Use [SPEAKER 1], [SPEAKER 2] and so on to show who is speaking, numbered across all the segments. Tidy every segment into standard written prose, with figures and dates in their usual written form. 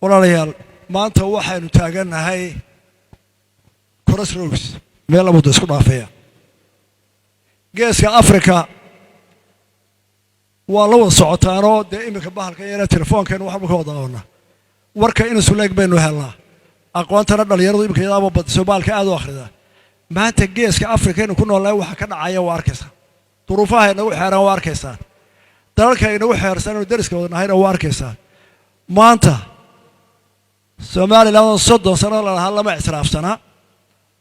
[SPEAKER 1] walaalayaal maanta waxaynu taagannahay crossroads meel abuud isku dhaafaya geeska Afrika waa la wada socotaanoo dee iminka bahalka yara telefoonkeena waxba ka wadaana warka in suleeg baynu helnaa aqoontana dhalinyaradu iminka iyadaaba badiso baalka aad u akhrida maanta geeska Afrika inuu ku noolahay waxa ka dhacaya waa arkaysaa duruufaha inagu xeeran waa arkaysaa dalalka inagu xeersan oo dariska wadnahayna waa arkaysaa maanta Soomaaliland 30 sano la lahaa lama ictiraafsana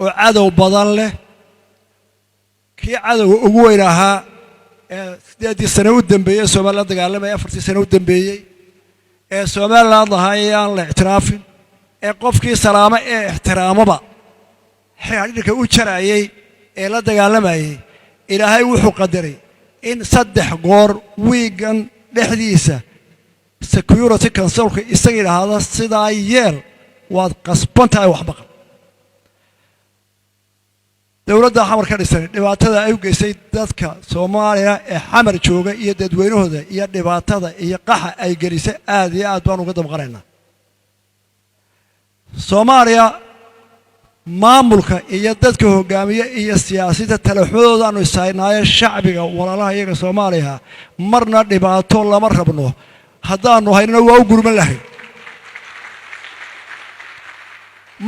[SPEAKER 1] oo cadow badan leh kii cadow ugu weyn ahaa ee 8 sano u dambeeyay Soomaaliland dagaalamay 4 sano u dambeeyay ee Soomaaliland lahaayeen la ictiraafin ee qofkii salaamo ee ixtiraamaba xiriirka u jarayay ee la dagaalamayay Ilaahay wuxuu qadaray in 3 goor wiigan dhexdiisa security council isaga yiraahdo sidaa yeel waad qasbantahay wax baqal dawladda xamar ka dhisan dhibaatada ay u geysay dadka Soomaaliya ee xamar jooga iyo dadweynahooda iyo dhibaatada iyo qaxa ay gelisay aad iyo aad baan uga damqanaynaa Soomaaliya maamulka iyo dadka hogaamiye iyo siyaasadda talaxooda aanu isaynaayo shacbiga walaalaha iyaga Soomaaliya marna dhibaato lama rabno haddaanu haynana waa u gurman lahayn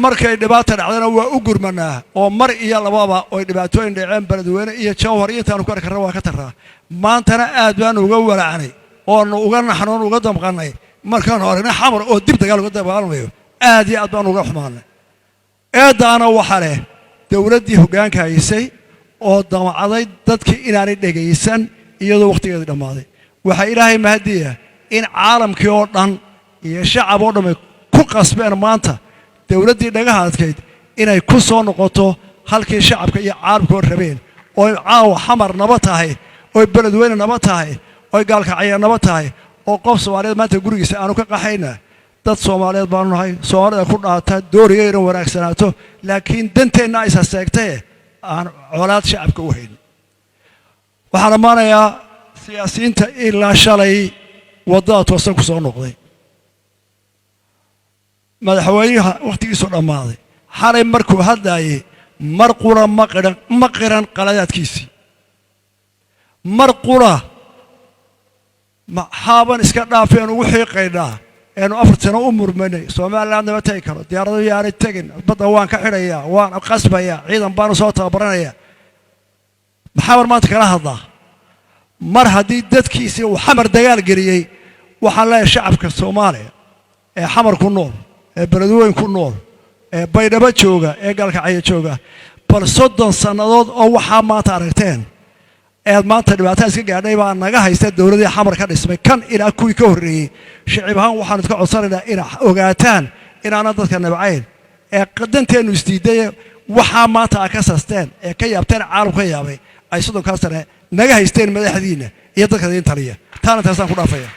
[SPEAKER 1] markay dhibaato dhacdana waa u gurmanaa oo mar iyo lababa oo dhibaatooyin dhaceen baladweyne iyo jawhar iyo intaan ku arkaa waa ka taraa maantana aad baan uga walaacanay oo uga naxnoon uga damqanay markaan horena xamar oo dib dagaal uga dabaalmayo aad iyo aad baan uga xumaanay eedaana waxa leh dawladdii hoggaanka haysay oo damacday dadkii inaanay dhageysan iyadoo waqtigeedii dhamaaday waxa Ilaahay mahadiya in caalamkii oo dhan iyo shacab oo dhan ku qasbeen maanta dawladdii dhagaha adkeyd inay ku soo noqoto halkii shacabka iyo caalamku rabeen oo caawa xamar nabad tahay oo baladweyne nabad tahay oo gaalkacyo nabad tahay oo qof Soomaaliyeed maanta gurigiisa aanu ka qaxayna dad Soomaaliyeed baan nahay Soomaalida ku dhaata dooriyeen wanaagsanaato laakiin danteena ay saseegtay aan colaad shacabka u hayn waxaan amaanayaa siyaasiyiinta ilaa shalay wadada toosan ku soo noqday madaxweynaha waqtigiisu dhamaaday xalay markuu hadlayay mar qura ma qiran qaladaadkiisii mar qura ma xaaban iska dhaafeen ugu xiiqaynaa eenu 4 sano u murmanay Soomaaliland ma tahay karo diyaarado yaari tagin badda waan ka xidhayaa waan qasbayaa ciidan baan soo tababaranayaa maxaa maanta kala hadlaa mar haddii dadkiisii uu xamar dagaal geliyay waxaan leeyahay shacabka Soomaaliya ee xamar ku nool ee baladweyne ku nool ee baydhabo jooga ee gaalkacyo jooga bal 30 sanadood oo waxa maanta aragteen ee maanta dhibaatada iska gaadhay baa naga haysta dawladda xamar ka dhismay kan ilaa kuwii ka horreeyay shacab ahaan waxaan ka codsanaynaa in ogaataan inaana dadka nabcayn ee qadanteenu isdiiday waxa maanta ka sasteen ee ka yaabteen caalamka yaabay ay 30 sano naga haysteen madaxdiina iyo dadka idin taliya taana taasaan ku dhaafaya